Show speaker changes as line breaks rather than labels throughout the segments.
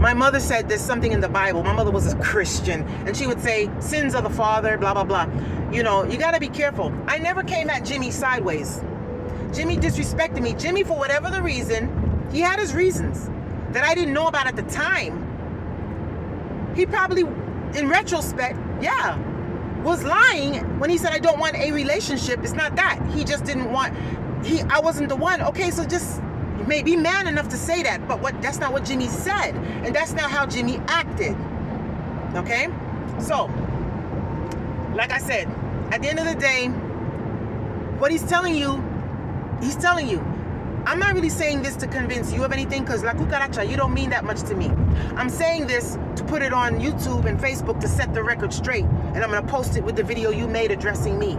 My mother said there's something in the Bible. My mother was a Christian, and she would say, sins of the father, blah, blah, blah. You know, you got to be careful. I never came at Jimmy sideways. Jimmy disrespected me. Jimmy, for whatever the reason, he had his reasons that I didn't know about at the time. He probably, in retrospect, yeah, was lying when he said I don't want a relationship. It's not that. He just didn't want, I wasn't the one. Okay, so just be man enough to say that, but that's not what Jimmy said, and that's not how Jimmy acted. Okay? So, like I said, at the end of the day, what he's telling you, I'm not really saying this to convince you of anything, because La Cucaracha, you don't mean that much to me. I'm saying this to put it on YouTube and Facebook to set the record straight, and I'm going to post it with the video you made addressing me.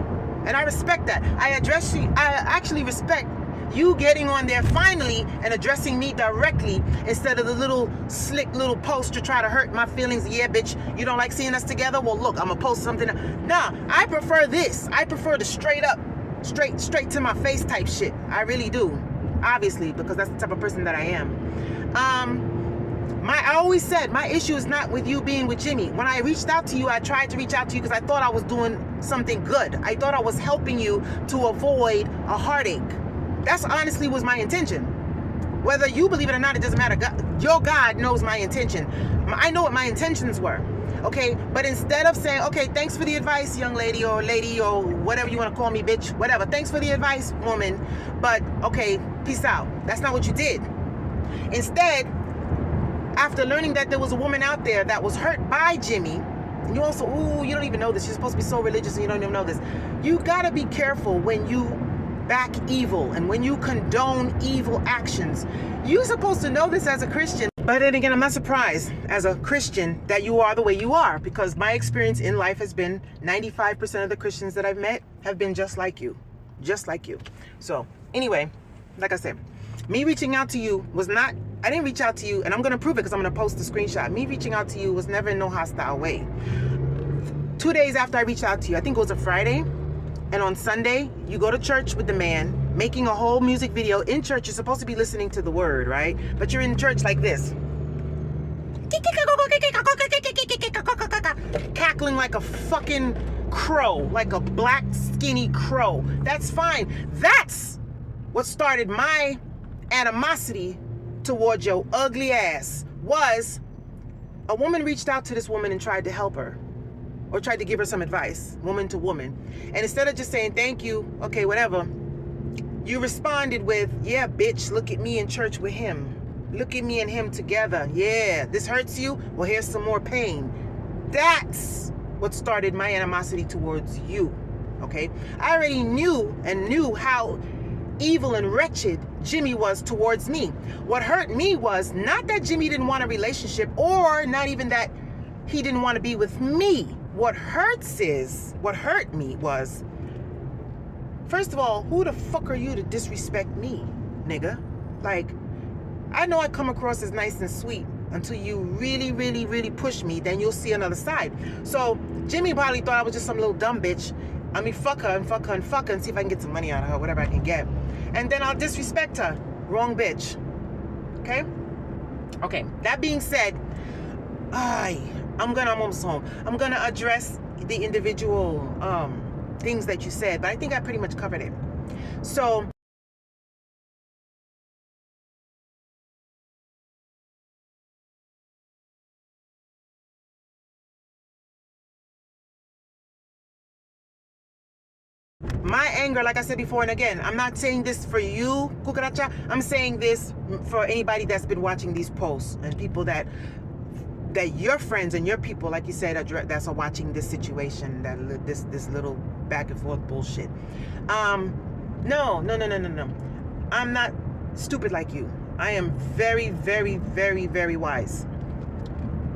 And I respect that. I actually respect you getting on there finally and addressing me directly instead of the little slick little post to try to hurt my feelings. Yeah, bitch, you don't like seeing us together? Well, look, I'm going to post something. Nah, I prefer this. I prefer the straight up, straight to my face type shit. I really do. Obviously, because that's the type of person that I am. I always said my issue is not with you being with Jimmy. When I reached out to you, I tried to reach out to you because I thought I was doing something good. I thought I was helping you to avoid a heartache. That's honestly was my intention. Whether you believe it or not, it doesn't matter. Your God knows my intention. I know what my intentions were. Okay, but instead of saying, okay, thanks for the advice, young lady or whatever you want to call me, bitch, whatever. Thanks for the advice, woman. But okay, peace out. That's not what you did. Instead, after learning that there was a woman out there that was hurt by Jimmy, and you also, ooh, you don't even know this. You're supposed to be so religious and you don't even know this. You gotta be careful when you back evil and when you condone evil actions. You're supposed to know this as a Christian. But then again, I'm not surprised as a Christian that you are the way you are, because my experience in life has been 95% of the Christians that I've met have been just like you. Just like you. So anyway, like I said, me reaching out to you was not, I didn't reach out to you, and I'm going to prove it because I'm going to post the screenshot. Me reaching out to you was never in no hostile way. 2 days after I reached out to you, I think it was a Friday, and on Sunday, you go to church with the man, making a whole music video. In church, you're supposed to be listening to the word, right? But you're in church like this. Cackling like a fucking crow, like a black skinny crow. That's fine. That's what started my animosity towards your ugly ass. Was a woman reached out to this woman and tried to help her, or tried to give her some advice, woman to woman. And instead of just saying, thank you, okay, whatever, you responded with, yeah, bitch, look at me in church with him. Look at me and him together. Yeah, this hurts you? Well, here's some more pain. That's what started my animosity towards you, okay? I already knew how evil and wretched Jimmy was towards me. What hurt me was not that Jimmy didn't want a relationship, or not even that he didn't want to be with me. What hurt me was, first of all, who the fuck are you to disrespect me, nigga? Like, I know I come across as nice and sweet until you really, really, really push me, then you'll see another side. So Jimmy probably thought I was just some little dumb bitch. I mean, fuck her and fuck her and fuck her and see if I can get some money out of her, whatever I can get. And then I'll disrespect her. Wrong bitch. Okay? Okay, that being said, I'm almost home. I'm gonna address the individual things that you said, but I think I pretty much covered it. So my anger, like I said before, and again, I'm not saying this for you, Cucaracha. I'm saying this for anybody that's been watching these posts and people that your friends and your people, like you said, that's watching this situation, this little back and forth bullshit. No. I'm not stupid like you. I am very, very, very, very wise.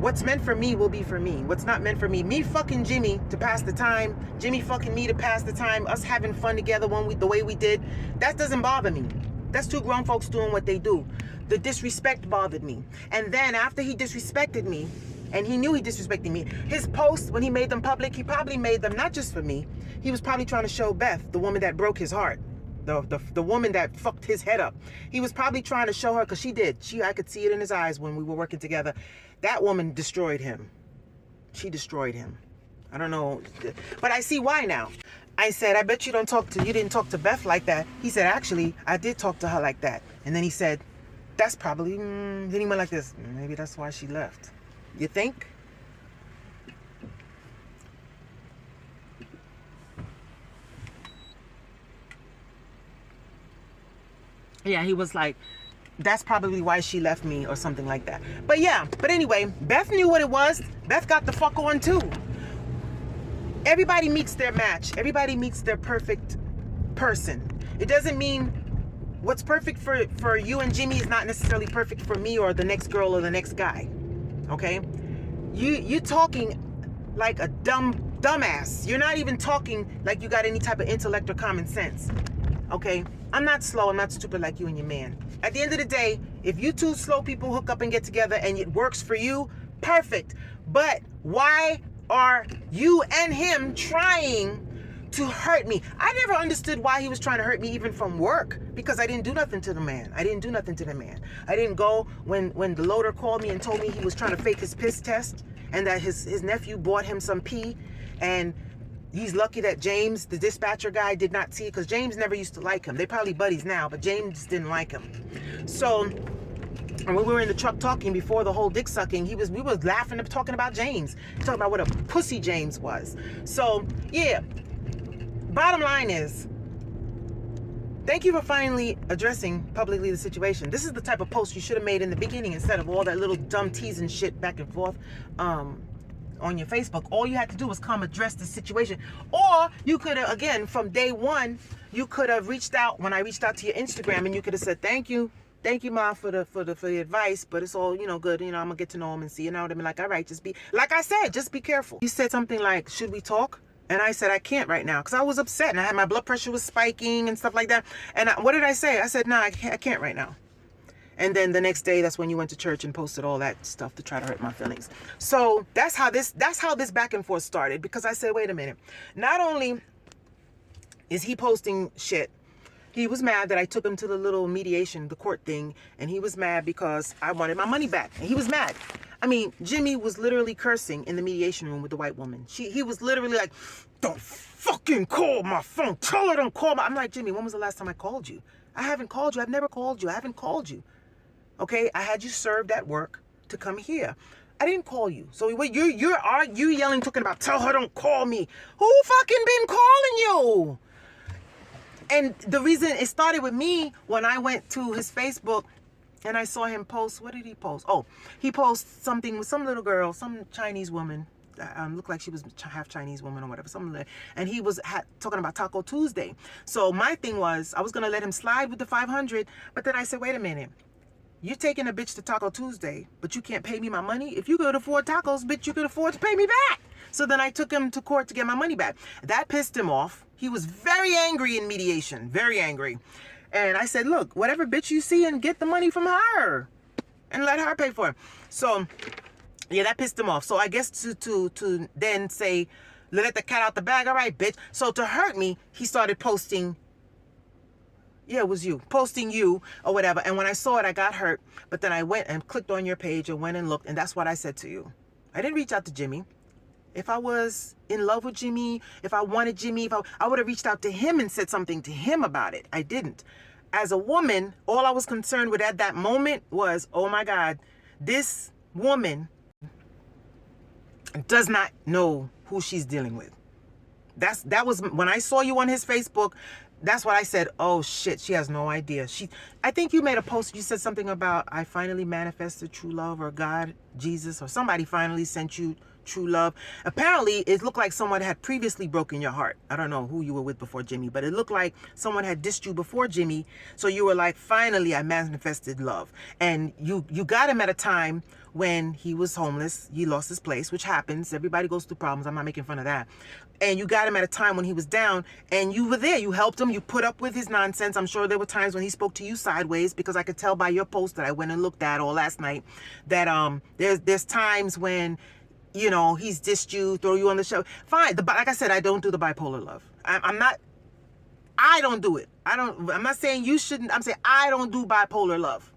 What's meant for me will be for me. What's not meant for me, me fucking Jimmy to pass the time, Jimmy fucking me to pass the time, us having fun together the way we did, that doesn't bother me. That's two grown folks doing what they do. The disrespect bothered me. And then after he disrespected me, and he knew he disrespected me, his posts, when he made them public, he probably made them not just for me. He was probably trying to show Beth, the woman that broke his heart. the woman that fucked his head up. He was probably trying to show her, because she did. I could see it in his eyes when we were working together. That woman destroyed him. She destroyed him. I don't know, but I see why now. I said, I bet you didn't talk to Beth like that. He said, actually, I did talk to her like that. And then he said, that's probably, then he went like this. Maybe that's why she left. You think? Yeah, he was like, that's probably why she left me or something like that. But yeah, but anyway, Beth knew what it was. Beth got the fuck on too. Everybody meets their match. Everybody meets their perfect person. It doesn't mean what's perfect for you and Jimmy is not necessarily perfect for me or the next girl or the next guy. Okay? You talking like a dumbass. You're not even talking like you got any type of intellect or common sense. Okay? I'm not slow. I'm not stupid like you and your man. At the end of the day, if you two slow people hook up and get together and it works for you, perfect. But why are you and him trying to hurt me? I never understood why he was trying to hurt me even from work, because I didn't do nothing to the man. I didn't do nothing to the man. I didn't go when the loader called me and told me he was trying to fake his piss test and that his nephew bought him some pee, and he's lucky that James, the dispatcher guy, did not see it, because James never used to like him. They're probably buddies now, but James didn't like him. So, and when we were in the truck talking before the whole dick sucking, we were laughing and talking about James. Talking about what a pussy James was. So, yeah. Bottom line is, thank you for finally addressing publicly the situation. This is the type of post you should have made in the beginning instead of all that little dumb teasing shit back and forth on your Facebook. All you had to do was come address the situation. Or you could have, again, from day one, you could have reached out when I reached out to your Instagram, and you could have said, thank you, Ma, for the advice, but it's all, good. I'm gonna get to know him and see. And I would have been like, all right, just be, like I said, just be careful. You said something like, should we talk? And I said, I can't right now, because I was upset and I had my blood pressure was spiking and stuff like that. And what did I say? I said, no, I can't right now. And then the next day, that's when you went to church and posted all that stuff to try to hurt my feelings. So that's how this back and forth started, because I said, wait a minute. Not only is he posting shit, he was mad that I took him to the little mediation, the court thing, and he was mad because I wanted my money back. And he was mad. I mean, Jimmy was literally cursing in the mediation room with the white woman. He was literally like, don't fucking call my phone. Tell her don't call my... I'm like, Jimmy, when was the last time I called you? I haven't called you. I've never called you. I haven't called you. Okay? I had you served at work to come here. I didn't call you. So you're yelling, talking about, tell her don't call me. Who fucking been calling you? And the reason it started with me when I went to his Facebook and I saw him post, what did he post? Oh, he posted something with some little girl, some Chinese woman, looked like she was half Chinese woman or whatever, something like that. And he was talking about Taco Tuesday. So my thing was, I was going to let him slide with the 500, but then I said, wait a minute. You're taking a bitch to Taco Tuesday, but you can't pay me my money? If you could afford tacos, bitch, you could afford to pay me back. So then I took him to court to get my money back. That pissed him off. He was very angry in mediation, very angry. And I said, look, whatever bitch you see, and get the money from her and let her pay for it. So, yeah, that pissed him off. So I guess to then say, let the cat out the bag. All right, bitch. So to hurt me, he started posting. Yeah, it was you. Posting you or whatever. And when I saw it, I got hurt. But then I went and clicked on your page and went and looked. And that's what I said to you. I didn't reach out to Jimmy. If I was in love with Jimmy, if I wanted Jimmy, I would have reached out to him and said something to him about it. I didn't. As a woman, all I was concerned with at that moment was, oh my God, this woman does not know who she's dealing with. That was when I saw you on his Facebook. That's what I said. Oh shit, she has no idea. I think you made a post. You said something about, I finally manifested true love, or God, Jesus, or somebody finally sent you true love. Apparently, it looked like someone had previously broken your heart. I don't know who you were with before Jimmy, but it looked like someone had dissed you before Jimmy. So you were like, finally, I manifested love. And you got him at a time when he was homeless. He lost his place, which happens. Everybody goes through problems. I'm not making fun of that. And you got him at a time when he was down, and you were there. You helped him. You put up with his nonsense. I'm sure there were times when he spoke to you sideways, because I could tell by your post that I went and looked at all last night that there's times when, you know, he's dissed you, throw you on the show. Fine. Like I said, I don't do the bipolar love. I'm not I don't do it. I'm not saying you shouldn't. I'm saying I don't do bipolar love.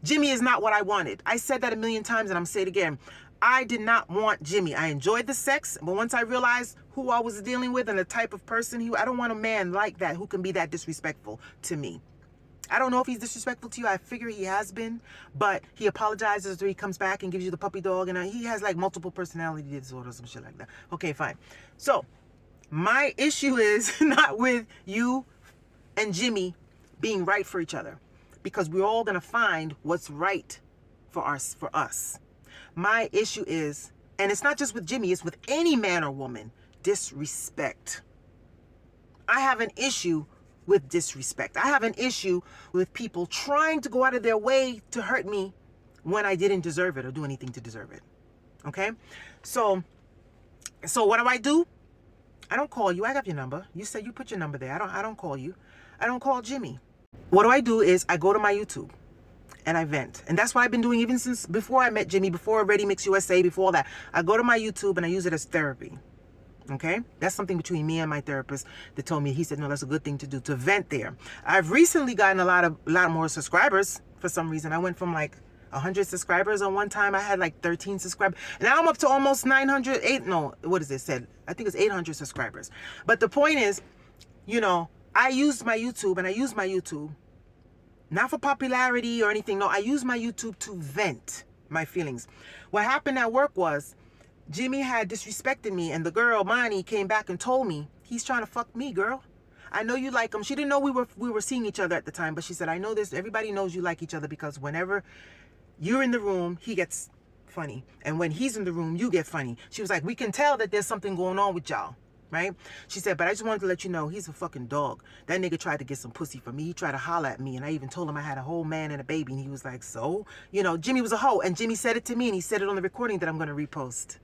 Jimmy is not what I wanted. I said that a million times and I'm saying it again. I did not want Jimmy. I enjoyed the sex, but once I realized who I was dealing with and the type of person I don't want a man like that who can be that disrespectful to me. I don't know if he's disrespectful to you. I figure he has been, but he apologizes or he comes back and gives you the puppy dog, and he has like multiple personality disorders, some shit like that. Okay, fine. So my issue is not with you and Jimmy being right for each other, because we're all gonna find what's right for us. My issue is, and it's not just with Jimmy, it's with any man or woman, disrespect. I have an issue with disrespect. I have an issue with people trying to go out of their way to hurt me when I didn't deserve it or do anything to deserve it. Okay? So what do? I don't call you. I got your number. You said you put your number there. I don't call you. I don't call Jimmy. What I do is I go to my YouTube and I vent. And that's what I've been doing even since before I met Jimmy, before Ready Mix USA, before that. I go to my YouTube and I use it as therapy. Okay, that's something between me and my therapist that told me, he said, no, that's a good thing to do, to vent there. I've recently gotten a lot more subscribers for some reason. I went from like 100 subscribers on one time. I had like 13 subscribers. And now I'm up to almost 900, I think it's 800 subscribers. But the point is, you know, I use my YouTube not for popularity or anything. No, I use my YouTube to vent my feelings. What happened at work was, Jimmy had disrespected me, and the girl, Monty, came back and told me, he's trying to fuck me, girl. I know you like him. She didn't know we were seeing each other at the time, but she said, I know this. Everybody knows you like each other because whenever you're in the room, he gets funny. And when he's in the room, you get funny. She was like, we can tell that there's something going on with y'all, right? She said, but I just wanted to let you know, he's a fucking dog. That nigga tried to get some pussy from me. He tried to holler at me, and I even told him I had a whole man and a baby, and he was like, so? You know, Jimmy was a hoe, and Jimmy said it to me, and he said it on the recording that I'm going to repost.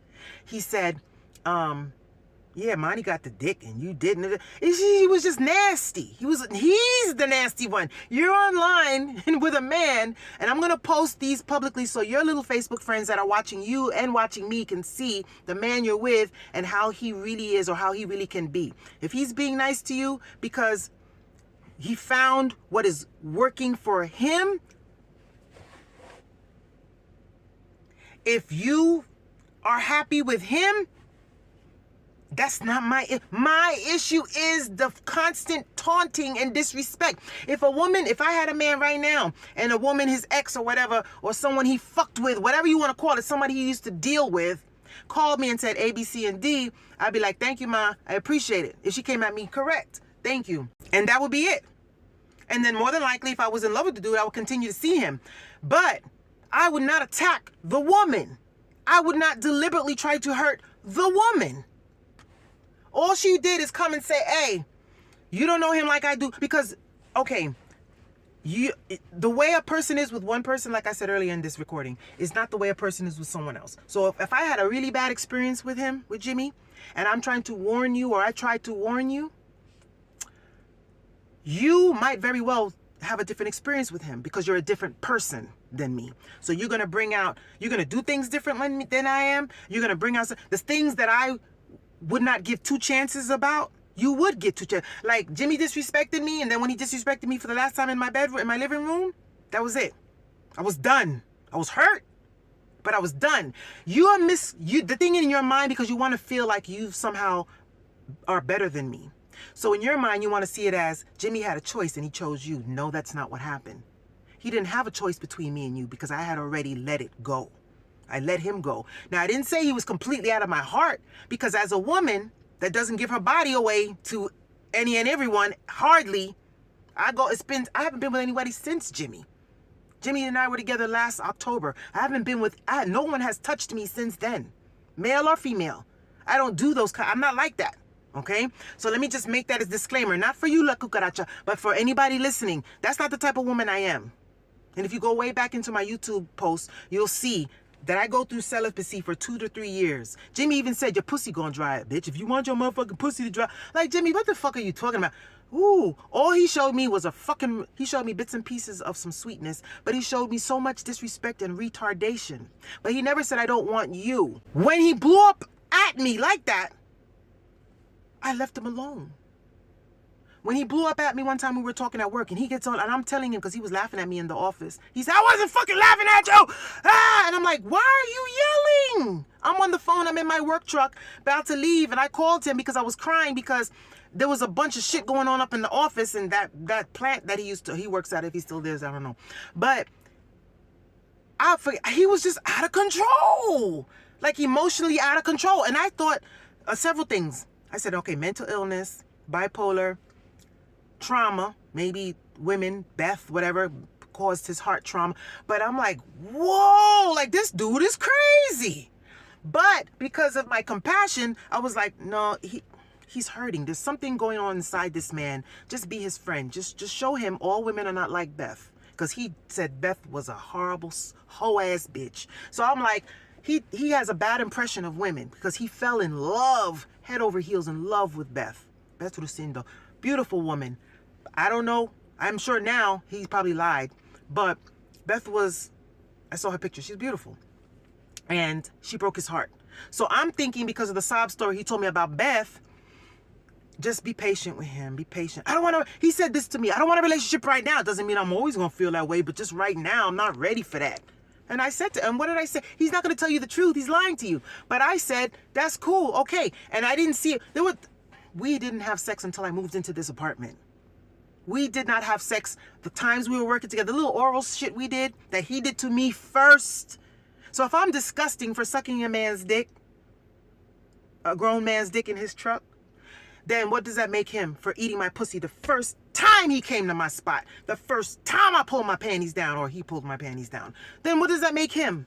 He said, yeah, Monty got the dick and you didn't. He was just nasty. He's the nasty one. You're online with a man, and I'm going to post these publicly so your little Facebook friends that are watching you and watching me can see the man you're with and how he really is or how he really can be. If he's being nice to you because he found what is working for him, if you are happy with him, that's not my issue is the constant taunting and disrespect. If I had a man right now and a woman, his ex or whatever, or someone he fucked with, whatever you want to call it, somebody he used to deal with, called me and said A, B, C, and D, I'd be like, thank you, ma, I appreciate it. If she came at me correct, thank you. And that would be it. And then more than likely, if I was in love with the dude, I would continue to see him. But I would not attack the woman. I would not deliberately try to hurt the woman. All she did is come and say, hey, you don't know him like I do. Because, okay, the way a person is with one person, like I said earlier in this recording, is not the way a person is with someone else. So if I had a really bad experience with him, with Jimmy, and I'm trying to warn you, or I tried to warn you, you might very well have a different experience with him because you're a different person than me. So you're going to do things differently than I am. You're going to bring out the things that I would not give two chances about. You would get two chances. Like Jimmy disrespected me, and then when he disrespected me for the last time in my bedroom, in my living room, that was it. I was done. I was hurt, but I was done. The thing in your mind, because you want to feel like you somehow are better than me. So in your mind, you want to see it as Jimmy had a choice and he chose you. No, that's not what happened. He didn't have a choice between me and you because I had already let it go. I let him go. Now, I didn't say he was completely out of my heart, because as a woman that doesn't give her body away to any and everyone, hardly, I haven't been with anybody since Jimmy. Jimmy and I were together last October. No one has touched me since then, male or female. I don't do those I'm not like that. Okay, so let me just make that as a disclaimer, not for you, La Cucaracha, but for anybody listening. That's not the type of woman I am. And if you go way back into my YouTube posts, you'll see that I go through celibacy for 2 to 3 years. Jimmy even said, your pussy gonna dry up, bitch. If you want your motherfucking pussy to dry, like, Jimmy, what the fuck are you talking about? Ooh, all he showed me was he showed me bits and pieces of some sweetness, but he showed me so much disrespect and retardation. But he never said, I don't want you. When he blew up at me like that, I left him alone. When he blew up at me one time, we were talking at work, and he gets on, and I'm telling him, because he was laughing at me in the office. He said, I wasn't fucking laughing at you. Ah! And I'm like, why are you yelling? I'm on the phone. I'm in my work truck, about to leave, and I called him because I was crying because there was a bunch of shit going on up in the office and that plant that he works at, if he still there, I don't know. But he was just out of control, like emotionally out of control. And I thought several things. I said, okay, mental illness, bipolar, trauma, maybe women, Beth, whatever, caused his heart trauma. But I'm like, whoa, like this dude is crazy. But because of my compassion, I was like, no, he's hurting. There's something going on inside this man. Just be his friend. Just show him all women are not like Beth. Because he said Beth was a horrible hoe-ass bitch. So I'm like, he has a bad impression of women because he fell in love, head over heels in love with Beth. Beth Lucindo. Beautiful woman. I don't know. I'm sure now he probably lied. But Beth was, I saw her picture. She's beautiful. And she broke his heart. So I'm thinking because of the sob story he told me about Beth, just be patient with him. Be patient. He said this to me. I don't want a relationship right now. It doesn't mean I'm always going to feel that way. But just right now, I'm not ready for that. And I said to him, what did I say? He's not going to tell you the truth. He's lying to you. But I said, that's cool. Okay. And I didn't see it. We didn't have sex until I moved into this apartment. We did not have sex the times we were working together. The little oral shit we did that he did to me first. So if I'm disgusting for sucking a man's dick, a grown man's dick in his truck, then what does that make him for eating my pussy the first time he came to my spot? The first time I pulled my panties down or he pulled my panties down. Then what does that make him?